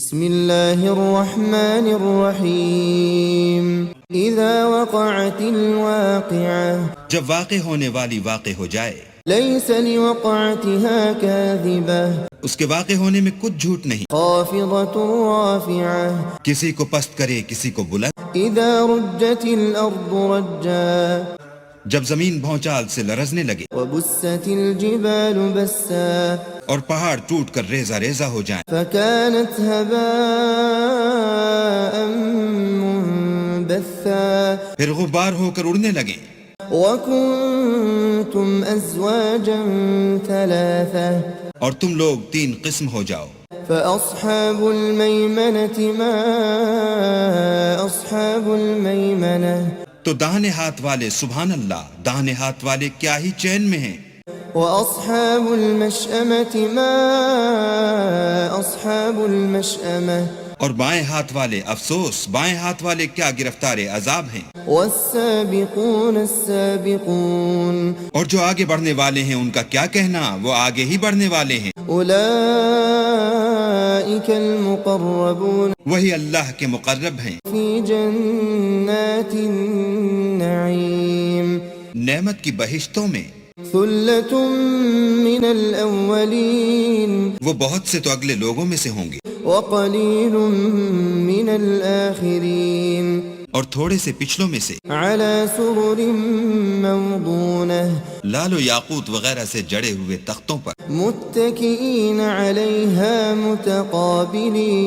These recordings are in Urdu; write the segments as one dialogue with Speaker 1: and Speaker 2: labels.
Speaker 1: بسم الله الرحمن الرحيم اذا وقعت الواقعة
Speaker 2: جب واقع ہونے والی واقع ہو جائے
Speaker 1: ليس لوقعتها كاذبة
Speaker 2: اس کے واقع ہونے میں کچھ جھوٹ نہیں،
Speaker 1: خافضة رافعة
Speaker 2: کسی کو پست کرے کسی کو بلند،
Speaker 1: اذا رجت الارض رجا
Speaker 2: جب زمین بھونچال سے لرزنے لگے
Speaker 1: وبست الجبال بسا
Speaker 2: اور پہاڑ ٹوٹ کر ریزہ ریزہ ہو جائیں
Speaker 1: فكانت هباء منبثا
Speaker 2: پھر غبار ہو کر اڑنے لگیں
Speaker 1: وكنتم ازواجا ثلاثة
Speaker 2: اور تم لوگ تین قسم ہو جاؤ،
Speaker 1: فأصحاب الميمنة ما أصحاب الميمنة
Speaker 2: تو داہنے ہاتھ والے سبحان اللہ، داہنے ہاتھ والے کیا ہی چین میں ہیں،
Speaker 1: وأصحاب المشأمة ما أصحاب المشأمة
Speaker 2: اور بائیں ہاتھ والے افسوس، بائیں ہاتھ والے کیا گرفتار عذاب ہیں،
Speaker 1: والسابقون السابقون
Speaker 2: اور جو آگے بڑھنے والے ہیں ان کا کیا کہنا، وہ آگے ہی بڑھنے والے ہیں،
Speaker 1: أولئك المقربون
Speaker 2: وہی اللہ کے مقرب ہیں،
Speaker 1: في جنات النعيم
Speaker 2: نعمت کی بہشتوں میں،
Speaker 1: ثلة من الأولين
Speaker 2: وہ بہت سے تو اگلے لوگوں میں سے ہوں گے
Speaker 1: وقليل من الآخرين
Speaker 2: اور تھوڑے سے پچھلوں میں سے،
Speaker 1: على سرر موضونة
Speaker 2: لال و یاقوت وغیرہ سے جڑے ہوئے تختوں پر،
Speaker 1: متكئين عليها متقابلين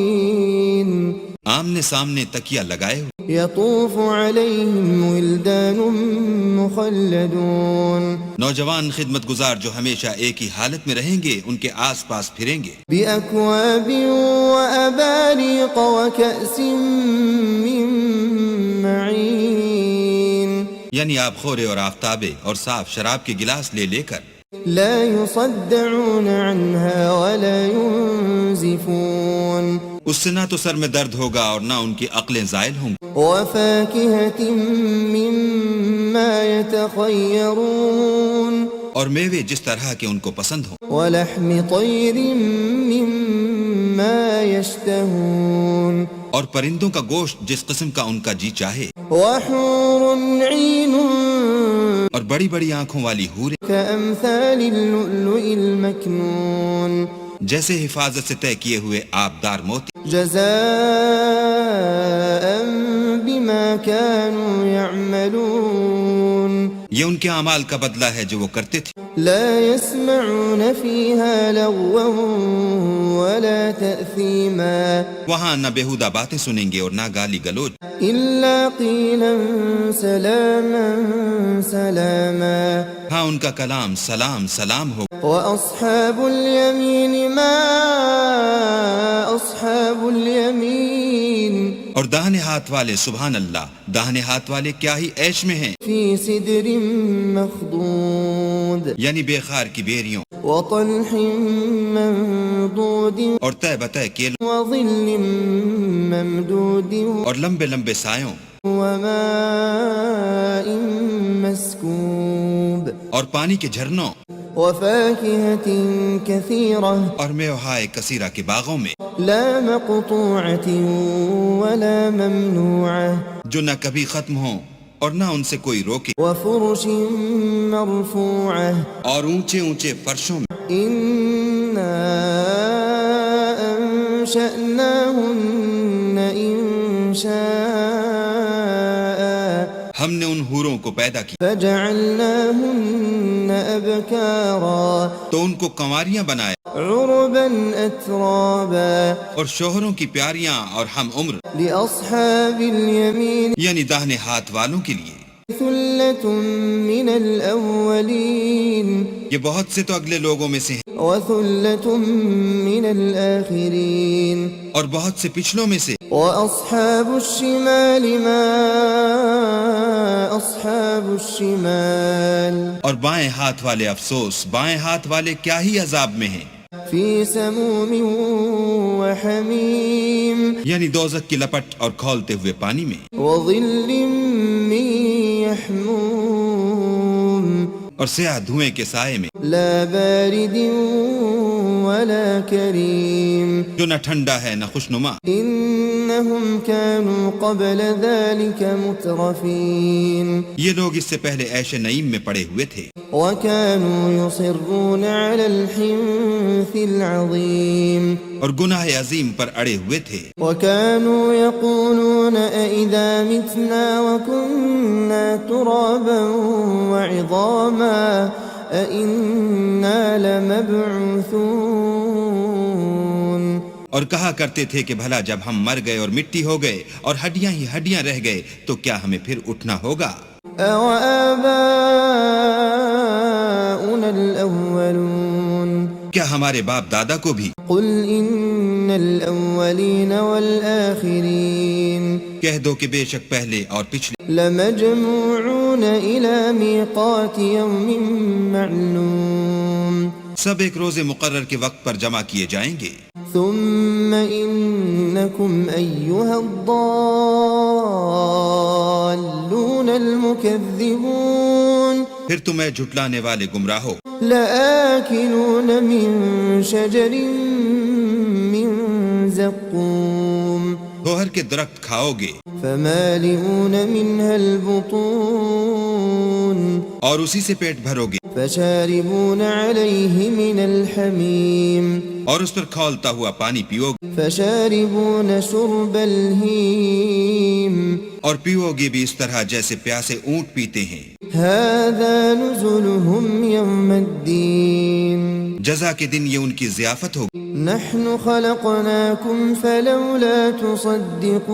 Speaker 2: آمنے سامنے تکیہ لگائے ہوئے،
Speaker 1: يطوف عليهم ولدان مخلدون
Speaker 2: نوجوان خدمت گزار جو ہمیشہ ایک ہی حالت میں رہیں گے ان کے آس پاس پھریں گے،
Speaker 1: بأكواب وأباريق وكأس من معين
Speaker 2: یعنی آپ خورے اور آفتابے اور صاف شراب کے گلاس لے لے کر،
Speaker 1: لا يصدعون عنها ولا ينزفون
Speaker 2: اس سے نہ تو سر میں درد ہوگا اور نہ ان کی عقلیں زائل ہوں گی،
Speaker 1: وفاكهة مما يتخيرون
Speaker 2: اور میوے جس طرح کے ان کو پسند ہوں،
Speaker 1: ولحم طير مما يشتهون
Speaker 2: اور پرندوں کا گوشت جس قسم کا ان کا جی چاہے،
Speaker 1: وحور عين
Speaker 2: اور بڑی بڑی آنکھوں والی حوریں
Speaker 1: كأمثال اللؤلؤ المكنون
Speaker 2: جیسے حفاظت سے طے کیے ہوئے آبدار موتی،
Speaker 1: جزاء بما كانوا يعملون
Speaker 2: یہ ان کے اعمال کا بدلہ ہے جو وہ کرتے تھے،
Speaker 1: لا يسمعون فيها لغوا ولا تأثيما
Speaker 2: وہاں نہ بےہودہ باتیں سنیں گے اور نہ گالی گلوچ،
Speaker 1: إلا قيلا سلاما سلاما
Speaker 2: ہاں ان کا کلام سلام سلام ہو،
Speaker 1: وأصحاب اليمين ما أصحاب اليمين
Speaker 2: اور داہنے ہاتھ والے سبحان اللہ، داہنے ہاتھ والے کیا ہی عیش میں ہیں،
Speaker 1: في سدر مخضود
Speaker 2: یعنی بے خار کی بیریوں
Speaker 1: وطلح منضود
Speaker 2: اور طے بتہ کیلوں
Speaker 1: وظل ممدود
Speaker 2: اور لمبے لمبے سایوں
Speaker 1: وماء مسكوب
Speaker 2: اور پانی کے جھرنوں
Speaker 1: وفاكهة كثيرة
Speaker 2: اور میوہائے کثیرہ کے باغوں میں،
Speaker 1: لا مقطوعة ولا ممنوعة
Speaker 2: جو نہ کبھی ختم ہوں اور نہ ان سے کوئی روکے،
Speaker 1: وفرش مرفوعة
Speaker 2: اور اونچے اونچے فرشوں میں،
Speaker 1: إنا أنشأناهن إنشاء
Speaker 2: ہم نے ان حوروں کو پیدا کیا
Speaker 1: فجعلناهن أبكارا
Speaker 2: تو ان کو کنواریاں بنایا
Speaker 1: عربا أترابا
Speaker 2: اور شوہروں کی پیاریاں اور ہم عمر،
Speaker 1: لأصحاب اليمين
Speaker 2: یعنی داہنے ہاتھ والوں کے لیے،
Speaker 1: ثلة من الأولين
Speaker 2: یہ بہت سے تو اگلے لوگوں میں سے ہیں
Speaker 1: وثلة من الآخرين
Speaker 2: اور بہت سے پچھلوں میں سے،
Speaker 1: وأصحاب الشمال ما أصحاب الشمال
Speaker 2: اور بائیں ہاتھ والے افسوس، بائیں ہاتھ والے کیا ہی عذاب میں ہیں،
Speaker 1: في سموم وحميم
Speaker 2: یعنی دوزخ کی لپٹ اور کھولتے ہوئے پانی میں،
Speaker 1: وظل من يحموم
Speaker 2: اور سیاہ دھوئیں کے سائے میں
Speaker 1: لا بارد ولا كريم
Speaker 2: جو نہ ٹھنڈا ہے نہ خوشنما.
Speaker 1: إنهم كانوا قبل ذلك مترفين
Speaker 2: یہ لوگ اس سے پہلے عیش نعیم میں پڑے ہوئے تھے
Speaker 1: وكانوا يصرون على الحنث العظيم
Speaker 2: اور گناہ عظیم پر اڑے ہوئے تھے.
Speaker 1: وكانوا يقولون أإذا متنا وكنا ترابا وعظاما أإنا لمبعوثون
Speaker 2: اور کہا کرتے تھے کہ بھلا جب ہم مر گئے اور مٹی ہو گئے اور ہڈیاں ہی ہڈیاں رہ گئے تو کیا ہمیں پھر اٹھنا ہوگا؟
Speaker 1: أَوَآبَاؤُنَا الْأَوَّلُونَ
Speaker 2: کیا ہمارے باپ دادا کو بھی؟
Speaker 1: قُلْ إِنَّ الْأَوَّلِينَ وَالْآخِرِينَ
Speaker 2: کہہ دو کہ بے شک پہلے اور پچھلے
Speaker 1: لَمَجْمُوعُونَ إِلَى مِيقَاتِ يَوْمٍ مَّعْلُومٍ
Speaker 2: سب ایک روز مقرر کے وقت پر جمع کیے جائیں گے.
Speaker 1: ثم إنكم أيها الضالون المكذبون
Speaker 2: پھر تمہیں جھٹلانے والے گمراہو
Speaker 1: لآكلون من شجر من زقوم
Speaker 2: گوہر کے درخت کھاؤ گے
Speaker 1: فمالئون منها البطون
Speaker 2: اور اسی سے پیٹ بھرو گے
Speaker 1: فشاربون عليه من الحميم
Speaker 2: اور اس پر کھولتا ہوا پانی پیو گے
Speaker 1: فشاربون شرب الهيم
Speaker 2: اور پیو گے بھی اس طرح جیسے پیاسے اونٹ پیتے ہیں.
Speaker 1: هذا نزلهم يوم الدين
Speaker 2: جزا کے دن یہ ان کی ضیافت ہوگی.
Speaker 1: نحن خلقناكم فلولا تصدقون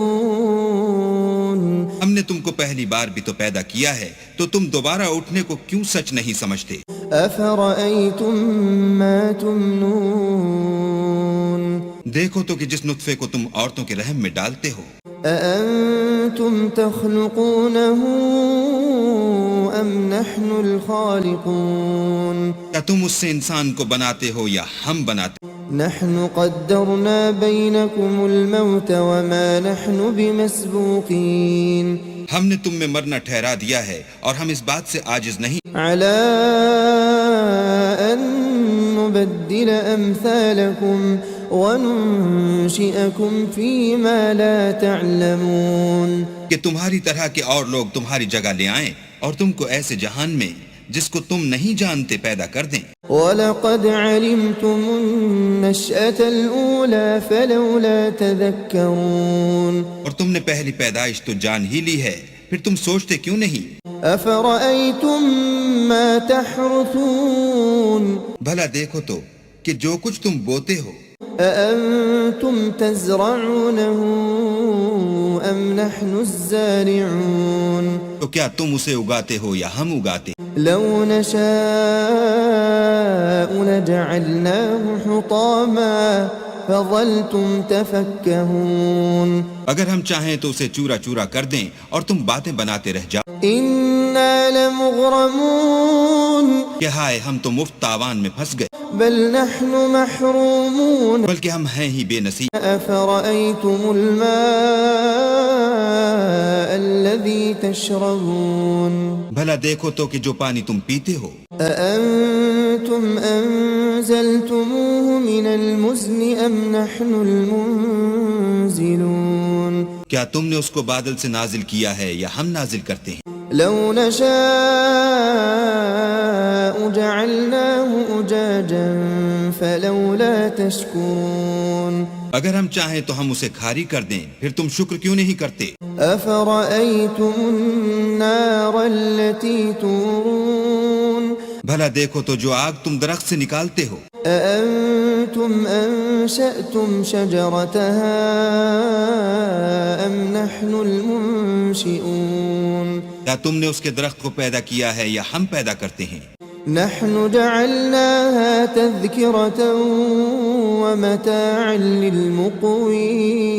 Speaker 2: ہم نے تم کو پہلی بار بھی تو پیدا کیا ہے تو تم دوبارہ اٹھنے کو کیوں سچ نہیں سمجھتے؟
Speaker 1: أفرأيتم ما تمنون
Speaker 2: دیکھو تو کہ جس نطفے کو تم عورتوں کے رحم میں ڈالتے ہو
Speaker 1: أأنتم تخلقونه أم نحن الخالقون
Speaker 2: کیا تم اس سے انسان کو بناتے ہو یا ہم بناتے؟
Speaker 1: نحن قدرنا بينكم الموت وما نحن بمسبوقين
Speaker 2: ہم نے تم میں مرنا ٹھہرا دیا ہے اور ہم اس بات سے عاجز نہیں
Speaker 1: على أن نبدل أمثالكم وننشئكم فيما لا تعلمون
Speaker 2: کہ تمہاری طرح کے اور لوگ تمہاری جگہ لے آئیں اور تم کو ایسے جہان میں جس کو تم نہیں جانتے پیدا کر دیں.
Speaker 1: وَلَقَدْ عَلِمْتُمُ النَّشْأَةَ الْأُولَى فَلَوْلَا تَذَكَّرُونَ
Speaker 2: اور تم نے پہلی پیدائش تو جان ہی لی ہے پھر تم سوچتے کیوں نہیں؟
Speaker 1: أَفَرَأَيْتُم مَّا تَحْرُثُونَ
Speaker 2: بھلا دیکھو تو کہ جو کچھ تم بوتے ہو
Speaker 1: أَأَنتُمْ تَزْرَعُونَهُ أَمْ نَحْنُ الزَّارِعُونَ
Speaker 2: تو کیا تم اسے اگاتے ہو یا ہم اگاتے؟
Speaker 1: لو نشاء لجعلناه حطاما فظلتم تفكهون
Speaker 2: اگر ہم چاہیں تو اسے چورا چورا کر دیں اور تم باتیں بناتے رہ جاؤ.
Speaker 1: إنا لمغرمون
Speaker 2: کہ ہائے ہم تو مفت تاوان میں پھنس گئے
Speaker 1: بل نحن محرومون
Speaker 2: بلکہ ہم ہیں ہی بے نصیب.
Speaker 1: أفرأيتم الماء الذي تشربون
Speaker 2: بھلا دیکھو تو کہ جو پانی تم پیتے ہو
Speaker 1: أأنتم أنزلتموه من المزن أم نحن المنزلون
Speaker 2: کیا تم نے اس کو بادل سے نازل کیا ہے یا ہم نازل کرتے ہیں؟
Speaker 1: لو نشاء جعلناه أجاجا فلولا تشكرون
Speaker 2: اگر ہم چاہیں تو ہم اسے کھاری کر دیں پھر تم شکر کیوں نہیں کرتے؟
Speaker 1: أفرأيتم النار التي تورون
Speaker 2: بھلا دیکھو تو جو آگ تم درخت سے نکالتے ہو
Speaker 1: أأنتم أنشأتم شجرتها أم نحن المنشئون
Speaker 2: کیا تم نے اس کے درخت کو پیدا کیا ہے یا ہم پیدا کرتے ہیں؟
Speaker 1: نحن جعلناها تذكرة ومتاعا للمقوين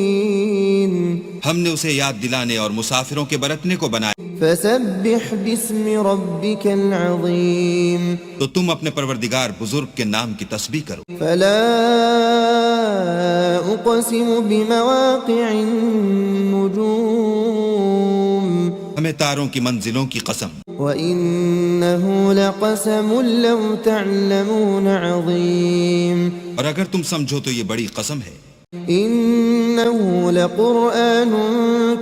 Speaker 2: ہم نے اسے یاد دلانے اور مسافروں کے برتنے کو بنایا.
Speaker 1: فسبح باسم ربك العظيم
Speaker 2: تو تم اپنے پروردگار بزرگ کے نام کی تسبیح کرو.
Speaker 1: فلا أقسم بمواقع النجوم
Speaker 2: ہمیں تاروں کی منزلوں کی قسم
Speaker 1: وَإِنَّهُ لَقَسَمٌ لَوْ تَعْلَمُونَ عَظِيمٌ
Speaker 2: اور اگر تم سمجھو تو یہ بڑی قسم ہے،
Speaker 1: إِنَّهُ لَقُرْآنٌ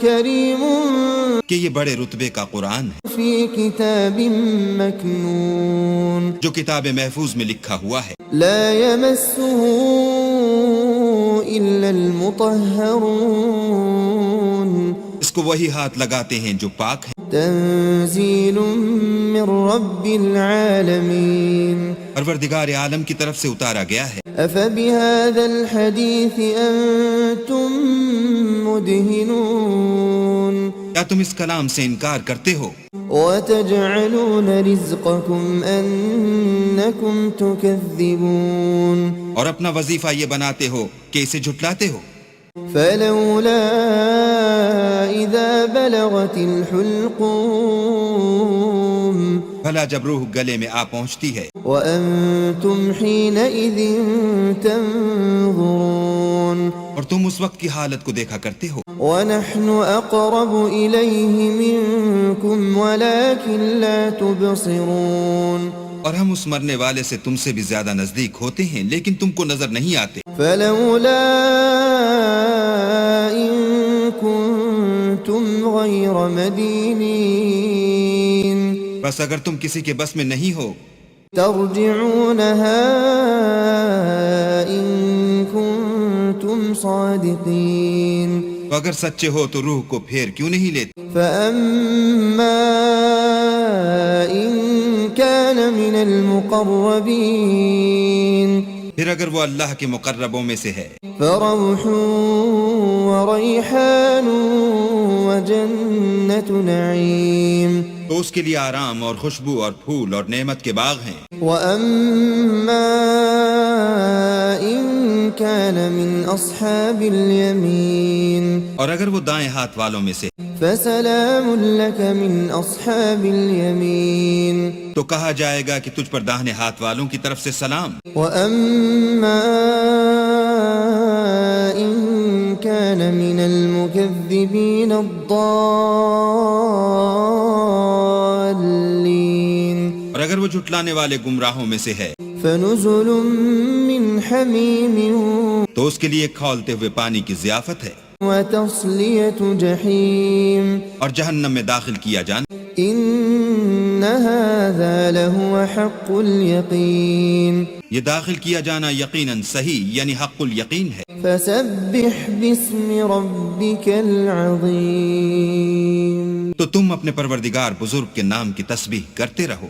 Speaker 1: كَرِيمٌ
Speaker 2: کہ یہ بڑے رتبے کا قرآن ہے
Speaker 1: فِي كِتَابٍ مَكْنُونٍ
Speaker 2: جو کتاب محفوظ میں لکھا ہوا ہے،
Speaker 1: لا يمسه إلا المطهرون
Speaker 2: اس کو وہی ہاتھ لگاتے ہیں جو پاک ہیں،
Speaker 1: تنزيل من رب العالمين
Speaker 2: پروردگار عالم کی طرف سے اتارا گیا ہے۔
Speaker 1: أفبهذا الحديث أنتم مدهنون
Speaker 2: کیا تم اس کلام سے انکار کرتے ہو
Speaker 1: وتجعلون رزقكم أنكم تكذبون
Speaker 2: اور اپنا وظیفہ یہ بناتے ہو کہ اسے جھٹلاتے ہو؟
Speaker 1: فلولا إذا بلغت الحلقوم
Speaker 2: بھلا جب روح گلے میں آ پہنچتی ہے
Speaker 1: وأنتم حينئذ تنظرون
Speaker 2: اور تم اس وقت کی حالت کو دیکھا کرتے ہو،
Speaker 1: ونحن أقرب إليه منكم ولكن لا تبصرون
Speaker 2: اور ہم اس مرنے والے سے تم سے بھی زیادہ نزدیک ہوتے ہیں لیکن تم کو نظر نہیں آتے۔
Speaker 1: فلولا إن كنتم غير مدينين
Speaker 2: بس اگر تم کسی کے بس میں نہیں ہو
Speaker 1: ترجعونها إن كنتم صادقين
Speaker 2: تو اگر سچے ہو تو روح کو پھیر کیوں نہیں لیتے؟
Speaker 1: فأما إن كان من المقربين
Speaker 2: پھر اگر وہ اللہ کے مقربوں میں سے ہے
Speaker 1: فروح وريحان وجنة نعيم
Speaker 2: تو اس کے لیے آرام اور خوشبو اور پھول اور نعمت کے باغ ہیں،
Speaker 1: وأما إن كان من أصحاب اليمين
Speaker 2: اور اگر وہ دائیں ہاتھ والوں میں سے
Speaker 1: فسلام لك من أصحاب اليمين
Speaker 2: تو کہا جائے گا کہ تجھ پر داہنے ہاتھ والوں کی طرف سے سلام،
Speaker 1: وأما إن كان من المكذبين الضالين
Speaker 2: اور اگر وہ جھٹلانے والے گمراہوں میں سے ہے
Speaker 1: فنزل من حميم
Speaker 2: تو اس کے لیے کھولتے ہوئے پانی کی ضیافت ہے
Speaker 1: وتصلية جحيم
Speaker 2: اور جہنم میں داخل کیا جانا،
Speaker 1: إن هذا لهو حق اليقين
Speaker 2: یہ داخل کیا جانا یقیناً صحیح یعنی حق الیقین ہے۔
Speaker 1: فسبح باسم ربك العظيم
Speaker 2: تو تم اپنے پروردگار بزرگ کے نام کی تسبیح کرتے رہو۔